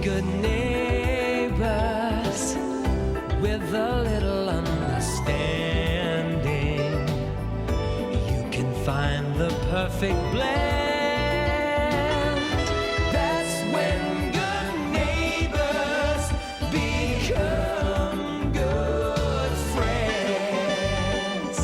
good neighbors with a little understanding. You can find the perfect blend. That's when good neighbors become good friends.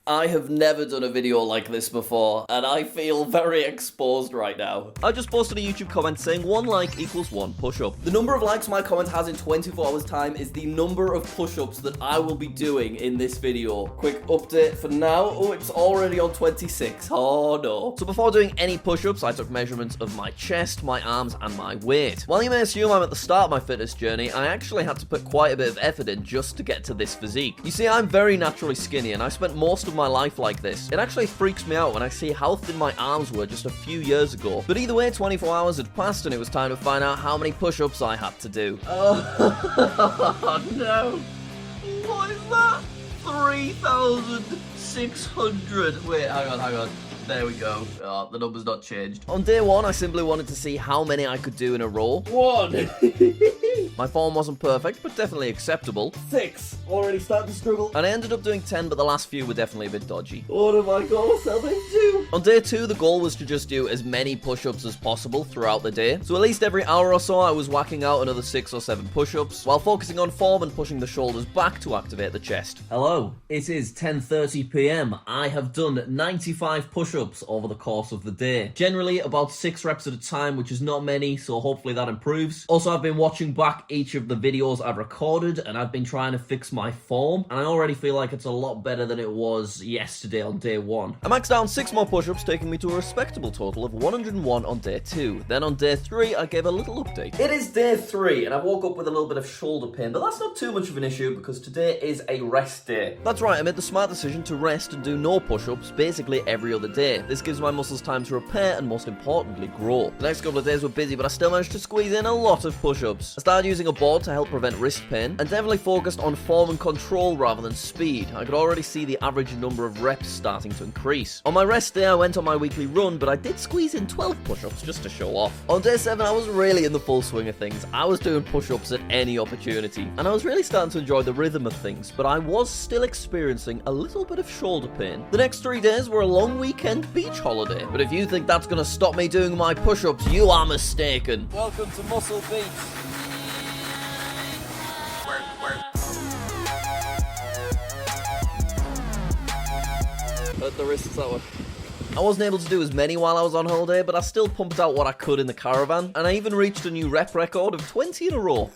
I have never done a video like this before, and I feel very exposed right now. I just posted a YouTube comment saying 1 like equals 1 push-up. The number of likes my comment has in 24 hours time is the number of push-ups that I will be doing in this video. Quick update for now. Oh, it's already on 26. Oh no. So before doing any push-ups, I took measurements of my chest, my arms, and my weight. While you may assume I'm at the start of my fitness journey, I actually had to put quite a bit of effort in just to get to this physique. You see, I'm very naturally skinny, and I spent most of my life like this. It actually freaks me out when I see how thin my arms were just a few years ago. But either way, 24 hours had passed and it was time to find out how many push-ups I had to do. Oh no. What is that? 3,600. Wait, hang on. There we go. Oh, the number's not changed. On day 1, I simply wanted to see how many I could do in a row. 1. My form wasn't perfect, but definitely acceptable. 6. Already starting to struggle. And I ended up doing 10, but the last few were definitely a bit dodgy. What am I going myself into? On day 2, the goal was to just do as many push-ups as possible throughout the day. So at least every hour or so, I was whacking out another 6 or 7 push-ups, while focusing on form and pushing the shoulders back to activate the chest. Hello, it is 10:30 PM. I have done 95 push-ups over the course of the day. Generally about 6 reps at a time, which is not many, so hopefully that improves. Also, I've been watching back each of the videos I've recorded, and I've been trying to fix my form, and I already feel like it's a lot better than it was yesterday on day 1. I maxed out 6 more push-ups, taking me to a respectable total of 101 on day 2. Then on day 3, I gave a little update. It is day 3, and I woke up with a little bit of shoulder pain, but that's not too much of an issue because today is a rest day. That's right, I made the smart decision to rest and do no push-ups basically every other day. This gives my muscles time to repair and, most importantly, grow. The next couple of days were busy, but I still managed to squeeze in a lot of push-ups. I started using a board to help prevent wrist pain, and definitely focused on form and control rather than speed. I could already see the average number of reps starting to increase. On my rest day, I went on my weekly run, but I did squeeze in 12 push-ups just to show off. On day 7, I was really in the full swing of things. I was doing push-ups at any opportunity, and I was really starting to enjoy the rhythm of things, but I was still experiencing a little bit of shoulder pain. The next 3 days were a long weekend beach holiday, but if you think that's gonna stop me doing my push-ups, you are mistaken. Welcome to Muscle Beach. Hurt the wrists that way. I wasn't able to do as many while I was on holiday, but I still pumped out what I could in the caravan, and I even reached a new rep record of 20 in a row.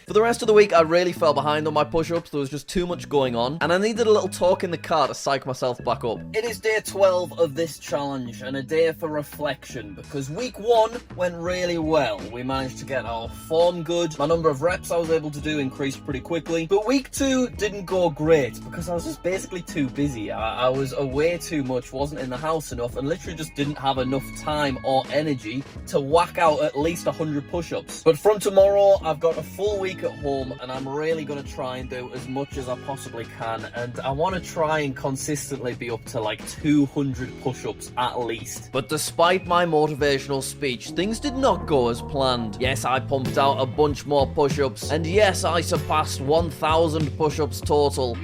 For the rest of the week, I really fell behind on my push-ups. There was just too much going on, and I needed a little talk in the car to psych myself back up. It is day 12 of this challenge, and a day for reflection, because week 1 went really well. We managed to get our form good. My number of reps I was able to do increased pretty quickly, but week 2 didn't go great, because I was just basically too busy. I was away too much, wasn't in the house enough, and literally just didn't have enough time or energy to whack out at least 100 push-ups. But from tomorrow, I've got a full week at home, and I'm really going to try and do as much as I possibly can, and I want to try and consistently be up to like 200 push-ups at least. But despite my motivational speech, things did not go as planned. Yes, I pumped out a bunch more push-ups, and yes, I surpassed 1,000 push-ups total.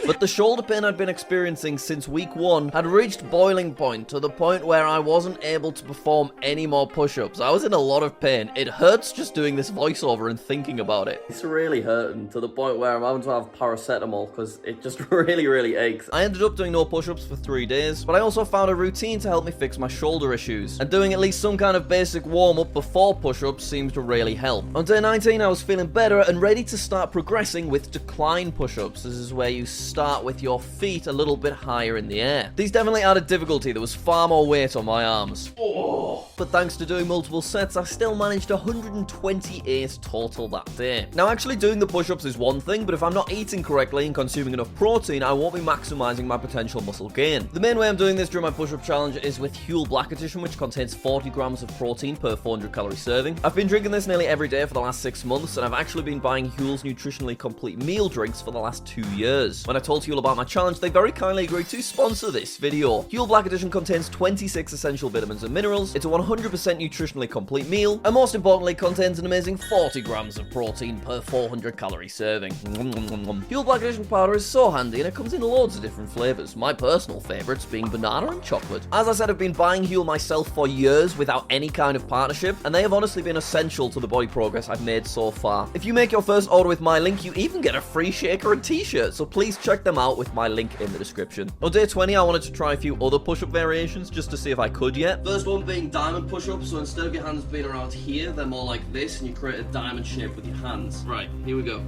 But the shoulder pain I'd been experiencing since week 1 had reached boiling point, to the point where I wasn't able to perform any more push-ups. I was in a lot of pain. It hurts just doing this voiceover and thinking about it. It's really hurting, to the point where I'm having to have paracetamol because it just really aches. I ended up doing no push-ups for 3 days, but I also found a routine to help me fix my shoulder issues. And doing at least some kind of basic warm-up before push-ups seemed to really help. On day 19, I was feeling better and ready to start progressing with decline push-ups. This is where you start with your feet a little bit higher in the air. These definitely added difficulty. There was far more weight on my arms. Oh. but thanks to doing multiple sets, I still managed 128 total that day. Now, actually doing the push-ups is one thing, but if I'm not eating correctly and consuming enough protein, I won't be maximizing my potential muscle gain. The main way I'm doing this during my push-up challenge is with Huel Black Edition, which contains 40 grams of protein per 400 calorie serving. I've been drinking this nearly every day for the last 6 months, and I've actually been buying Huel's nutritionally complete meal drinks for the last 2 years. When I told Huel about my challenge, they very kindly agreed to sponsor this video. Huel Black Edition contains 26 essential vitamins and minerals, it's a 100% nutritionally complete meal, and most importantly contains an amazing 40 grams of protein per 400 calorie serving. Huel Black Edition powder is so handy and it comes in loads of different flavours, my personal favourites being banana and chocolate. As I said, I've been buying Huel myself for years without any kind of partnership, and they have honestly been essential to the body progress I've made so far. If you make your first order with my link, you even get a free shaker and t-shirt, so please check them out with my link in the description. On day 20, I wanted to try a few other push-up variations just to see if I could yet. First one being diamond push-ups, so instead of your hands being around here, they're more like this, and you create a diamond shape with your hands. Right, here we go.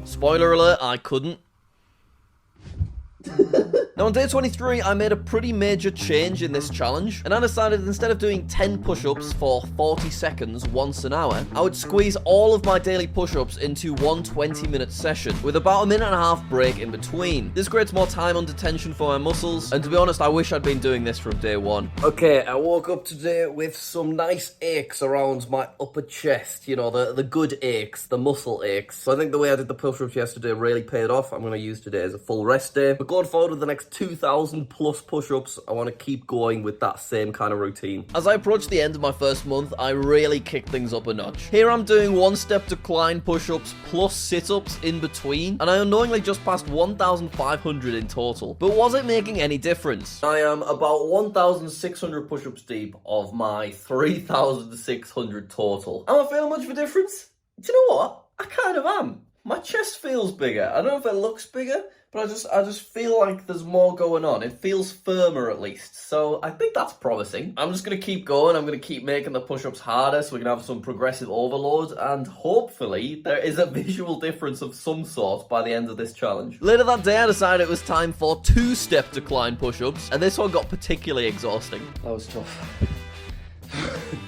Spoiler alert, I couldn't. Now on day 23, I made a pretty major change in this challenge, and I decided instead of doing 10 push-ups for 40 seconds once an hour, I would squeeze all of my daily push-ups into one 20-minute session, with about a minute and a half break in between. This creates more time under tension for my muscles, and to be honest, I wish I'd been doing this from day one. Okay, I woke up today with some nice aches around my upper chest, you know, the good aches, the muscle aches. So I think the way I did the push-ups yesterday really paid off. I'm going to use today as a full rest day, but going forward with the next 2,000 plus push-ups, I want to keep going with that same kind of routine. As I approach the end of my first month, I really kicked things up a notch. Here I'm doing 1-step decline push-ups plus sit-ups in between, and I unknowingly just passed 1,500 in total. But was it making any difference? I am about 1,600 push-ups deep of my 3,600 total. Am I feeling much of a difference? Do you know what? I kind of am. My chest feels bigger. I don't know if it looks bigger, but I just feel like there's more going on. It feels firmer at least, so I think that's promising. I'm just going to keep going. I'm going to keep making the push-ups harder so we can have some progressive overload, and hopefully there is a visual difference of some sort by the end of this challenge. Later that day, I decided it was time for 2-step decline push-ups, and this one got particularly exhausting. That was tough.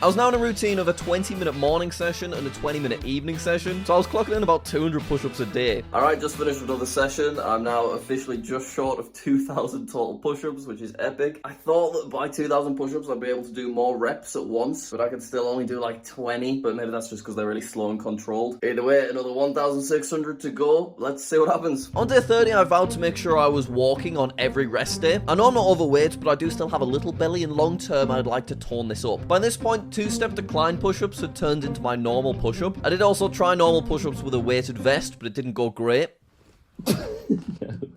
I was now in a routine of a 20-minute morning session and a 20-minute evening session, so I was clocking in about 200 push-ups a day. Alright, just finished another session. I'm now officially just short of 2,000 total push-ups, which is epic. I thought that by 2,000 push-ups I'd be able to do more reps at once, but I could still only do like 20, but maybe that's just because they're really slow and controlled. Either way, another 1,600 to go. Let's see what happens. On day 30, I vowed to make sure I was walking on every rest day. I know I'm not overweight, but I do still have a little belly, and long term I'd like to tone this up. By this point, 2-step decline push-ups had turned into my normal push-up. I did also try normal push-ups with a weighted vest, but it didn't go great.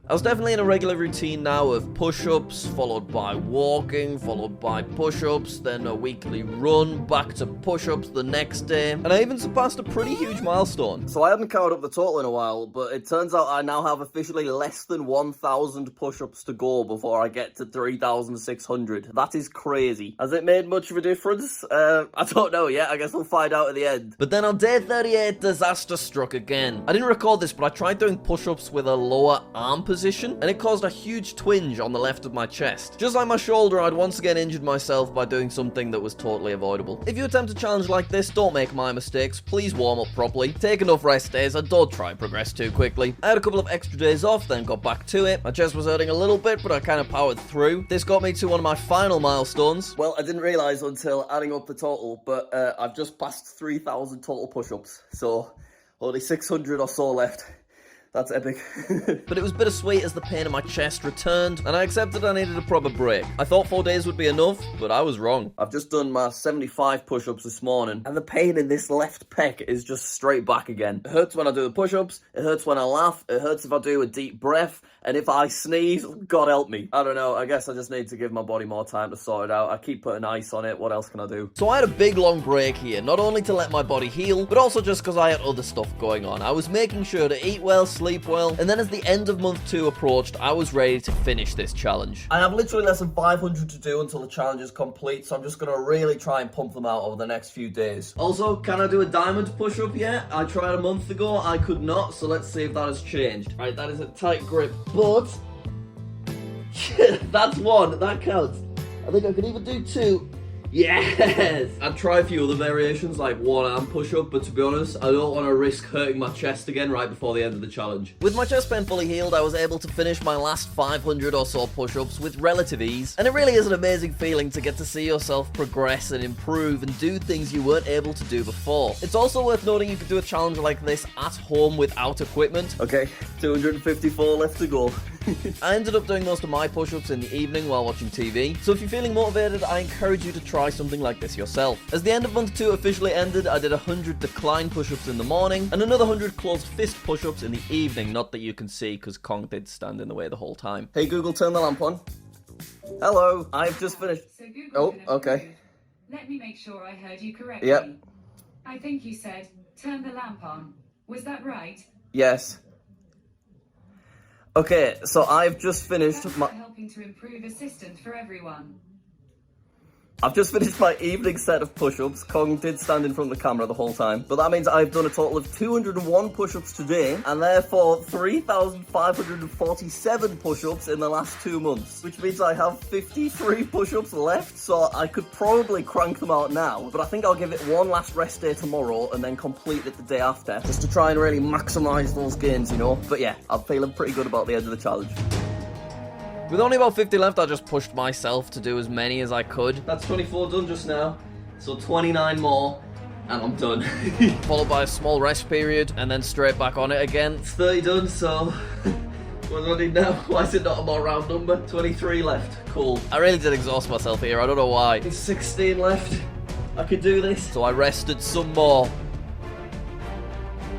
I was definitely in a regular routine now of push-ups, followed by walking, followed by push-ups, then a weekly run, back to push-ups the next day, and I even surpassed a pretty huge milestone. So I hadn't counted up the total in a while, but it turns out I now have officially less than 1,000 push-ups to go before I get to 3,600. That is crazy. Has it made much of a difference? I don't know yet. I guess we'll find out at the end. But then on day 38, disaster struck again. I didn't record this, but I tried doing push-ups with a lower arm position, and it caused a huge twinge on the left of my chest. Just like my shoulder, I'd once again injured myself by doing something that was totally avoidable. If you attempt a challenge like this, don't make my mistakes. Please warm up properly, take enough rest days, and don't try and progress too quickly. I had a couple of extra days off, then got back to it. My chest was hurting a little bit, but I kind of powered through. This got me to one of my final milestones. Well, I didn't realize until adding up the total, but I've just passed 3,000 total push-ups, so only 600 or so left. That's epic. But it was bittersweet as the pain in my chest returned, and I accepted I needed a proper break. I thought 4 days would be enough, but I was wrong. I've just done my 75 push-ups this morning, and the pain in this left pec is just straight back again. It hurts when I do the push-ups, it hurts when I laugh, it hurts if I do a deep breath, and if I sneeze, God help me. I don't know, I guess I just need to give my body more time to sort it out. I keep putting ice on it, what else can I do? So I had a big long break here, not only to let my body heal, but also just because I had other stuff going on. I was making sure to eat well, sleep well, and then as the end of month 2 approached, I was ready to finish this challenge. I have literally less than 500 to do until the challenge is complete, so I'm just going to really try and pump them out over the next few days. Also, can I do a diamond push-up yet? I tried a month ago, I could not, so let's see if that has changed. Right, that is a tight grip, but that's 1, that counts. I think I can even do 2. Yes! I'd try a few other variations like one arm push-up, but to be honest, I don't want to risk hurting my chest again right before the end of the challenge. With my chest pain fully healed, I was able to finish my last 500 or so push-ups with relative ease, and it really is an amazing feeling to get to see yourself progress and improve and do things you weren't able to do before. It's also worth noting you could do a challenge like this at home without equipment. Okay, 254 left to go. I ended up doing most of my push-ups in the evening while watching TV, so if you're feeling motivated, I encourage you to try something like this yourself. As the end of month 2 officially ended, I did 100 decline push-ups in the morning, and another 100 closed fist push-ups in the evening, not that you can see, because Kong did stand in the way the whole time. Hey Google, turn the lamp on. Hello, I've just finished. So Google okay. Let me make sure I heard you correctly. Yep. I think you said, turn the lamp on. Was that right? Yes. Okay, so I've just finished That's my... helping to improve assistant for everyone. I've just finished my evening set of push-ups. Kong did stand in front of the camera the whole time. But that means I've done a total of 201 push-ups today, and therefore 3,547 push-ups in the last 2 months. Which means I have 53 push-ups left, so I could probably crank them out now. But I think I'll give it one last rest day tomorrow, and then complete it the day after, just to try and really maximise those gains, you know? But yeah, I'm feeling pretty good about the end of the challenge. With only about 50 left, I just pushed myself to do as many as I could. That's 24 done just now, so 29 more, and I'm done. Followed by a small rest period, and then straight back on it again. 30 done, so what do I need now? Why is it not a more round number? 23 left, cool. I really did exhaust myself here, I don't know why. It's 16 left, I could do this. So I rested some more.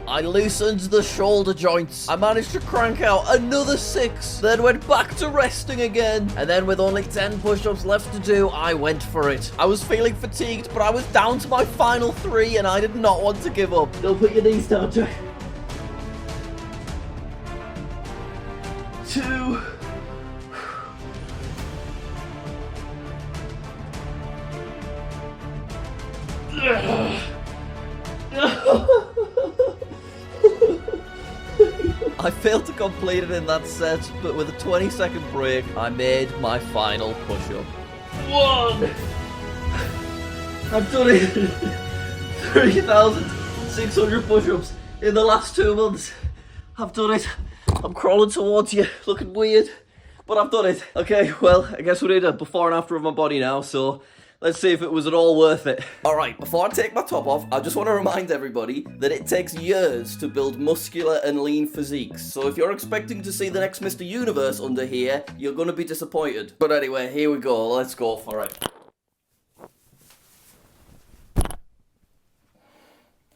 I loosened the shoulder joints. I managed to crank out another 6, then went back to resting again. And then with only 10 push-ups left to do, I went for it. I was feeling fatigued, but I was down to my final 3 and I did not want to give up. Don't put your knees down, Jack. 2. I failed to complete it in that set, but with a 20-second break, I made my final push-up. 1! I've done it! 3,600 push-ups in the last 2 months. I've done it. I'm crawling towards you, looking weird, but I've done it. Okay, well, I guess we need a before and after of my body now, so let's see if it was at all worth it. Alright, before I take my top off, I just want to remind everybody that it takes years to build muscular and lean physiques. So if you're expecting to see the next Mr. Universe under here, you're going to be disappointed. But anyway, here we go. Let's go for it.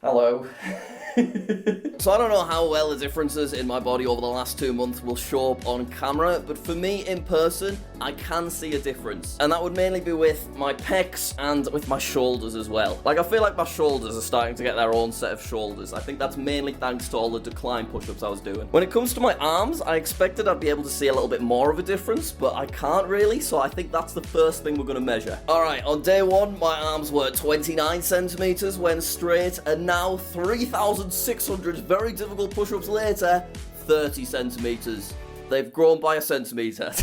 Hello. So I don't know how well the differences in my body over the last 2 months will show up on camera, but for me in person, I can see a difference. And that would mainly be with my pecs and with my shoulders as well. Like, I feel like my shoulders are starting to get their own set of shoulders. I think that's mainly thanks to all the decline push-ups I was doing. When it comes to my arms, I expected I'd be able to see a little bit more of a difference, but I can't really, so I think that's the first thing we're going to measure. Alright, on day 1, my arms were 29 centimeters when straight, and now 3,600 very difficult push-ups later, 30 centimeters. They've grown by a centimeter.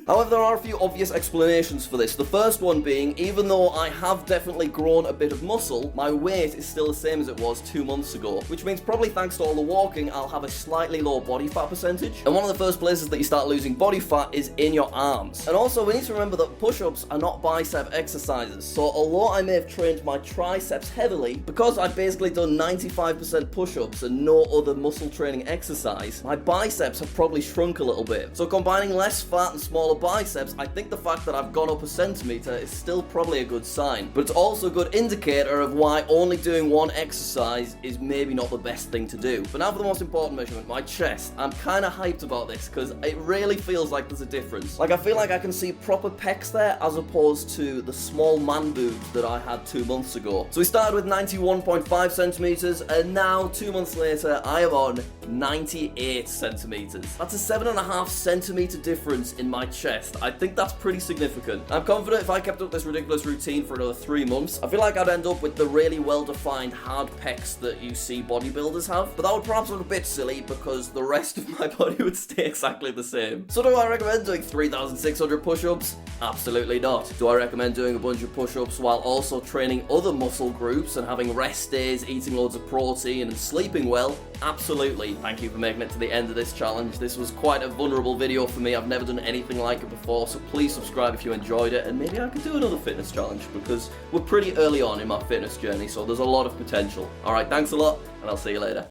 However, there are a few obvious explanations for this. The first one being, even though I have definitely grown a bit of muscle, my weight is still the same as it was 2 months ago, which means probably thanks to all the walking, I'll have a slightly low body fat percentage. And one of the first places that you start losing body fat is in your arms. And also, we need to remember that push-ups are not bicep exercises. So although I may have trained my triceps heavily, because I've basically done 95% push-ups and no other muscle training exercise, my biceps have probably shrunk a little bit. So combining less fat and smaller biceps, I think the fact that I've gone up a centimeter is still probably a good sign. But it's also a good indicator of why only doing one exercise is maybe not the best thing to do. But now for the most important measurement, my chest. I'm kind of hyped about this because it really feels like there's a difference. Like, I feel like I can see proper pecs there as opposed to the small man boobs that I had 2 months ago. So we started with 91.5 centimeters and now 2 months later I am on 98 centimeters. That's a 7.5 centimeter difference in my chest. I think that's pretty significant. I'm confident if I kept up this ridiculous routine for another 3 months, I feel like I'd end up with the really well-defined hard pecs that you see bodybuilders have. But that would perhaps look a bit silly because the rest of my body would stay exactly the same. So do I recommend doing 3,600 push-ups? Absolutely not. Do I recommend doing a bunch of push-ups while also training other muscle groups and having rest days, eating loads of protein and sleeping well? Absolutely. Thank you for making it to the end of this challenge. This was quite a vulnerable video for me. I've never done anything like it before, so please subscribe if you enjoyed it, and maybe I could do another fitness challenge because we're pretty early on in my fitness journey, so there's a lot of potential. Alright, thanks a lot, and I'll see you later.